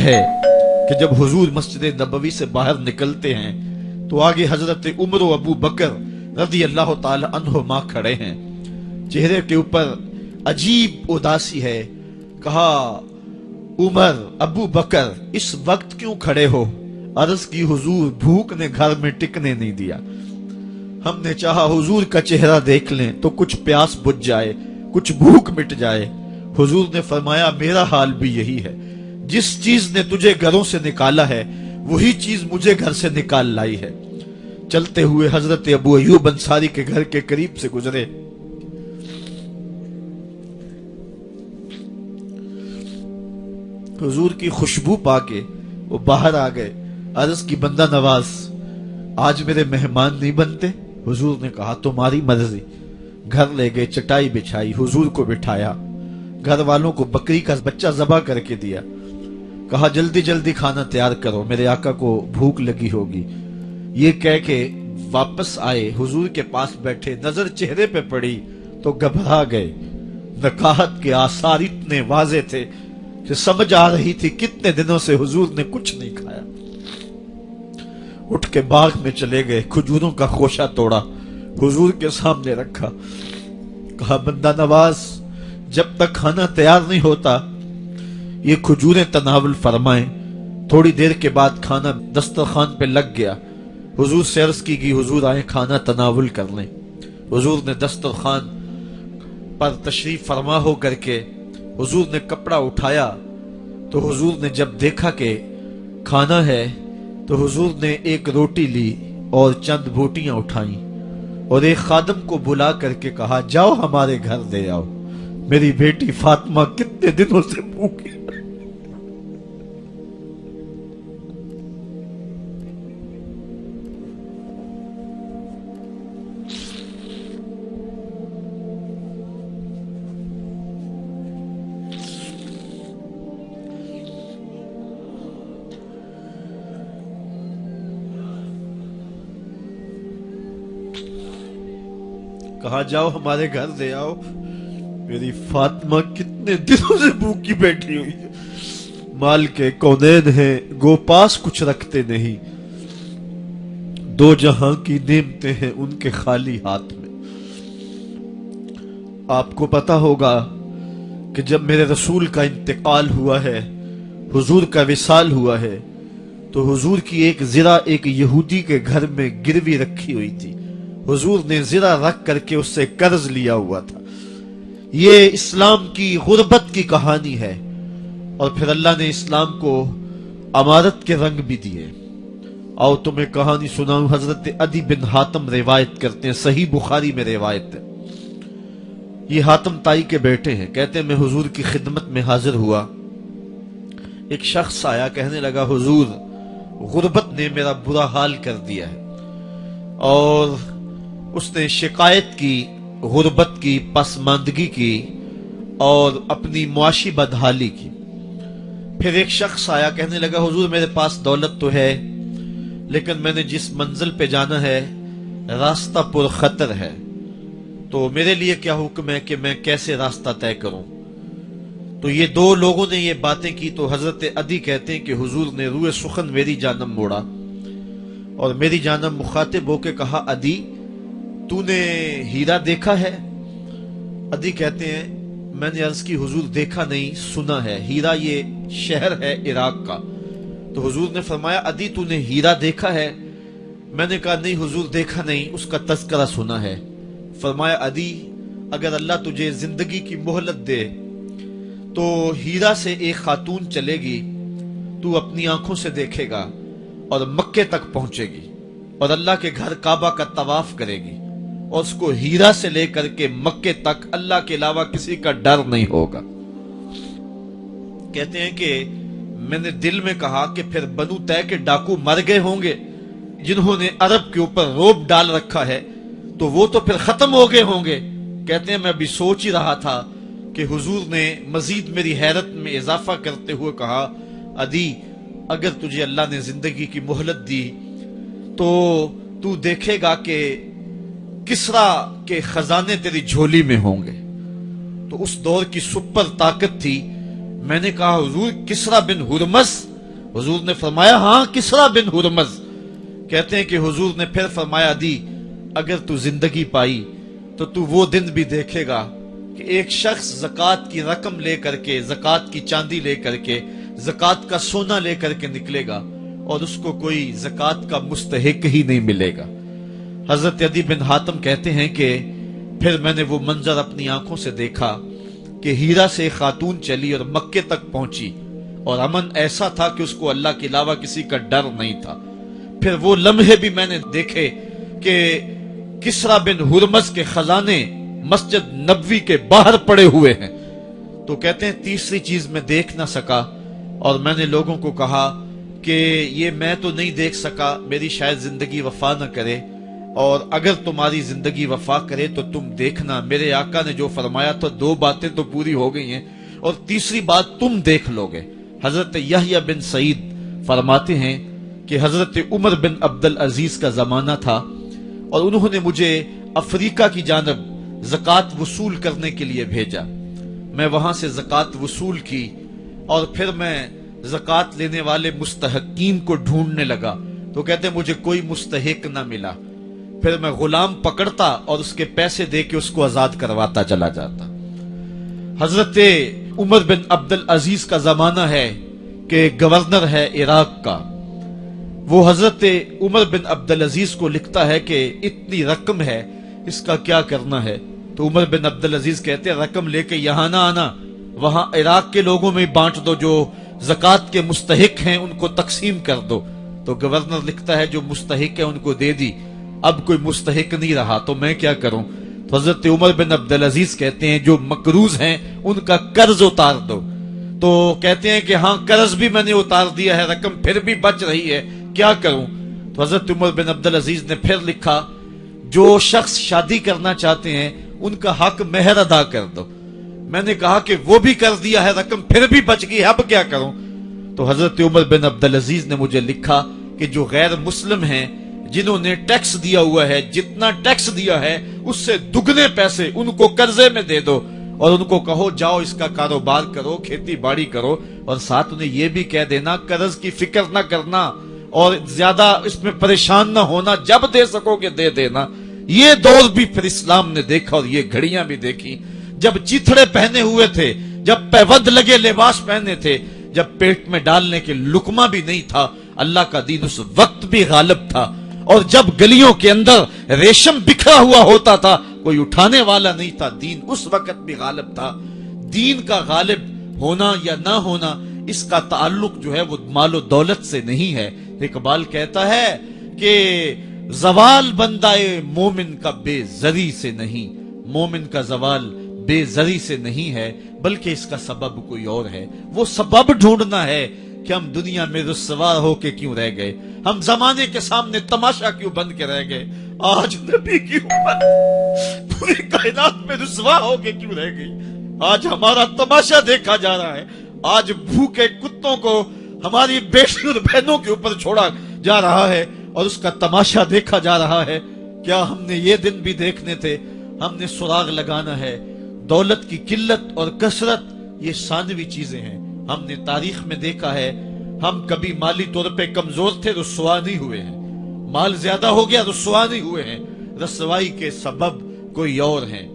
ہے کہ جب حضور مسجد نبوی سے باہر نکلتے ہیں تو آگے حضرت عمر و ابو بکر رضی اللہ تعالی عنہما کھڑے ہیں، چہرے کے اوپر عجیب اداسی ہے۔ کہا عمر ابو بکر اس وقت کیوں کھڑے ہو؟ عرض کی حضور بھوک نے گھر میں ٹکنے نہیں دیا، ہم نے چاہا حضور کا چہرہ دیکھ لیں تو کچھ پیاس بجھ جائے، کچھ بھوک مٹ جائے۔ حضور نے فرمایا میرا حال بھی یہی ہے، جس چیز نے تجھے گھروں سے نکالا ہے وہی چیز مجھے گھر سے نکال لائی ہے۔ چلتے ہوئے حضرت ابو ایوب انصاری کے گھر کے قریب سے گزرے، حضور کی خوشبو پا کے وہ باہر آ گئے۔ عرض کی بندہ نواز آج میرے مہمان نہیں بنتے؟ حضور نے کہا تمہاری مرضی۔ گھر لے گئے، چٹائی بچھائی، حضور کو بٹھایا، گھر والوں کو بکری کا بچہ ذبح کر کے دیا، کہا جلدی جلدی کھانا تیار کرو، میرے آقا کو بھوک لگی ہوگی۔ یہ کہہ کے واپس آئے، حضور کے پاس بیٹھے، نظر چہرے پہ پڑی تو گھبرا گئے۔ نکاحت کے آثار اتنے واضح تھے کہ سمجھ آ رہی تھی کتنے دنوں سے حضور نے کچھ نہیں کھایا۔ اٹھ کے باغ میں چلے گئے، کھجوروں کا خوشہ توڑا، حضور کے سامنے رکھا، کہا بندہ نواز جب تک کھانا تیار نہیں ہوتا یہ کھجوریں تناول فرمائیں۔ تھوڑی دیر کے بعد کھانا دسترخوان پہ لگ گیا، حضور سے عرض کی گئی حضور آئیں کھانا تناول کر لیں۔ حضور نے دسترخوان پر تشریف فرما ہو کر کے حضور نے کپڑا اٹھایا تو حضور نے جب دیکھا کہ کھانا ہے تو حضور نے ایک روٹی لی اور چند بوٹیاں اٹھائیں اور ایک خادم کو بلا کر کے کہا جاؤ ہمارے گھر دے آؤ، میری بیٹی فاطمہ کتنے دنوں سے بھوکی۔ کہا جاؤ ہمارے گھر دے آؤ، میری فاطمہ کتنے دنوں سے بھوکی بیٹھی ہوئی ہے۔ مال کے کونین ہیں گو پاس کچھ رکھتے نہیں، دو جہاں کی نعمتیں ہیں ان کے خالی ہاتھ میں۔ آپ کو پتا ہوگا کہ جب میرے رسول کا انتقال ہوا ہے، حضور کا وصال ہوا ہے، تو حضور کی ایک زرہ ایک یہودی کے گھر میں گروی رکھی ہوئی تھی، حضور نے زرہ رکھ کر کے اس سے قرض لیا ہوا تھا۔ یہ اسلام کی غربت کی کہانی ہے، اور پھر اللہ نے اسلام کو امارت کے رنگ بھی دیے۔ آؤ تمہیں کہانی سناؤں، حضرت عدی بن حاتم روایت کرتے ہیں، صحیح بخاری میں روایت ہے۔ یہ حاتم تائی کے بیٹے ہیں، کہتے ہیں میں حضور کی خدمت میں حاضر ہوا، ایک شخص آیا، کہنے لگا حضور غربت نے میرا برا حال کر دیا ہے، اور اس نے شکایت کی غربت کی، پسماندگی کی اور اپنی معاشی بدحالی کی۔ پھر ایک شخص آیا، کہنے لگا حضور میرے پاس دولت تو ہے لیکن میں نے جس منزل پہ جانا ہے راستہ پر خطر ہے، تو میرے لیے کیا حکم ہے کہ میں کیسے راستہ طے کروں؟ تو یہ دو لوگوں نے یہ باتیں کی تو حضرت عدی کہتے ہیں کہ حضور نے روئے سخن میری جانب موڑا اور میری جانب مخاطب ہو کے کہا عدی تو نے ہیرا دیکھا ہے؟ عدی کہتے ہیں میں نے عرض کی حضور دیکھا نہیں، سنا ہے، ہیرا یہ شہر ہے عراق کا۔ تو حضور نے فرمایا عدی تو نے ہیرا دیکھا ہے؟ میں نے کہا نہیں حضور دیکھا نہیں، اس کا تذکرہ سنا ہے۔ فرمایا عدی اگر اللہ تجھے زندگی کی مہلت دے تو ہیرا سے ایک خاتون چلے گی، تو اپنی آنکھوں سے دیکھے گا اور مکے تک پہنچے گی اور اللہ کے گھر کعبہ کا طواف کرے گی، اور اس کو ہیرا سے لے کر کے مکے تک اللہ کے علاوہ کسی کا ڈر نہیں ہوگا۔ کہتے ہیں کہ میں نے دل میں کہا کہ پھر بنو طے کے ڈاکو مر گئے ہوں گے جنہوں نے عرب کے اوپر روب ڈال رکھا ہے، تو وہ تو پھر ختم ہو گئے ہوں گے۔ کہتے ہیں میں بھی سوچ ہی رہا تھا کہ حضور نے مزید میری حیرت میں اضافہ کرتے ہوئے کہا عدی اگر تجھے اللہ نے زندگی کی مہلت دی تو تو دیکھے گا کہ کسرا کے خزانے تیری جھولی میں ہوں گے۔ تو اس دور کی سپر طاقت تھی۔ میں نے کہا حضور کسرا بن ہرمز हुजूर ने फरमाया हाँ किसरा बिन हुरमज। कहते हैं कि हुजूर ने फिर फरमाया दी अगर तू जिंदगी पाई तो तू वो दिन भी देखेगा कि एक शख्स ज़कात की रकम लेकर के, ज़कात की चांदी लेकर के, ज़कात का सोना लेकर के निकलेगा और उसको कोई ज़कात का मुस्तहिक ही नहीं मिलेगा। हजरत अदी बिन हातिम कहते हैं कि फिर मैंने वो मंजर अपनी आंखों से देखा कि हीरा से एक खातून चली और मक्के तक पहुंची और अमन ऐसा था कि उसको अल्लाह के अलावा किसी का डर नहीं था। फिर वो लम्हे भी मैंने देखे कि किसरा बिन हुरमज के खजाने मस्जिद नबवी के बाहर पड़े हुए हैं। तो कहते हैं तीसरी चीज मैं देख ना सका और मैंने लोगों को कहा कि ये मैं तो नहीं देख सका, मेरी शायद जिंदगी वफा न करे, और अगर तुम्हारी जिंदगी वफा करे तो तुम देखना मेरे आका ने जो फरमाया था, दो बातें तो पूरी हो गई हैं और तीसरी बात तुम देख लोगे। हजरत यहया बिन सईद फरमाते हैं कि हजरत उमर बिन अब्दुल अजीज का जमाना था और उन्होंने मुझे अफ्रीका की जानब ज़कात वसूल करने के लिए भेजा। मैं वहां से ज़कात वसूल की और फिर मैं ज़कात लेने वाले मुस्तहकीन को ढूंढने लगा। तो कहते मुझे कोई मुस्तहिक ना मिला। फिर मैं गुलाम पकड़ता और उसके पैसे दे के उसको आजाद करवाता चला जाता। हजरत उमर बिन अब्दुल अजीज का जमाना है कि गवर्नर है इराक का। वो हजरत उमर बिन अब्दुल अजीज को लिखता है कि इतनी रकम है, इसका क्या करना है। तो उमर बिन अब्दुल अजीज कहते हैं रकम लेके यहां ना आना, वहां इराक के लोगों में बांट दो, जो ज़कात के मुस्तहिक हैं उनको तकसीम कर दो। तो गवर्नर लिखता है जो मुस्तहिक है उनको दे दी, अब कोई मुस्तहिक नहीं रहा तो मैं क्या करूं। तो हजरत उमर बिन अब्दुल अजीज कहते हैं जो मकरूज हैं उनका कर्ज उतार दो। तो कहते हैं कि हाँ कर्ज भी मैंने उतार दिया है, रकम फिर भी बच रही है, क्या करूं। तो हजरत उमर बिन अब्दुल अजीज ने फिर लिखा जो शख्स शादी करना चाहते हैं उनका हक मेहर अदा कर दो। मैंने कहा कि वो भी कर दिया है, रकम फिर भी बच गई, अब क्या करूं। तो हजरत उमर बिन अब्दुल अजीज ने मुझे लिखा कि जो गैर मुस्लिम हैं जिन्होंने टैक्स दिया हुआ है, जितना टैक्स दिया है उससे दुगने पैसे उनको कर्जे में दे दो और उनको कहो जाओ इसका कारोबार करो, खेती बाड़ी करो, और साथ उन्हें यह भी कह देना कर्ज की फिक्र ना करना और ज्यादा इसमें परेशान ना होना, जब दे सकोगे दे देना। ये दौर भी फिर इस्लाम ने देखा और ये घड़ियां भी देखी जब चिथड़े पहने हुए थे, जब पैबंद लगे लिबास पहने थे, जब पेट में डालने के लुकमा भी नहीं था। अल्लाह का दीन उस वक्त भी गालिब था और जब गलियों के अंदर रेशम बिखरा हुआ होता था कोई उठाने वाला नहीं था, दीन उस वक्त भी गालिब था। दीन का गालिब होना या ना होना इसका ताल्लुक जो है वो मालो दौलत से नहीं है। इकबाल कहता है कि जवाल बंदाए मोमिन का बेजरी से नहीं, मोमिन का जवाल बेजरी से नहीं है बल्कि इसका सबब कोई और है। वो सबब ढूंढना है कि हम दुनिया में रुस्वा होके क्यों रह गए, हम जमाने के सामने तमाशा क्यों बन के रह गए। आज नबी की उम्मत पूरी कायनात में रुस्वा होके क्यों रह गई। आज हमारा तमाशा देखा जा रहा है, आज भूखे कुत्तों को हमारी बेटियों और बहनों के ऊपर छोड़ा जा रहा है और उसका तमाशा देखा जा रहा है। क्या हमने ये दिन भी देखने थे। हमने सुराग लगाना है। दौलत की किल्लत और कसरत ये सानवी चीजें हैं। हमने तारीख में देखा है हम कभी माली तौर पे कमजोर थे, रुस्वा नहीं हुए हैं। माल ज्यादा हो गया, रुस्वा नहीं हुए हैं। रसवाई के सबब कोई और हैं।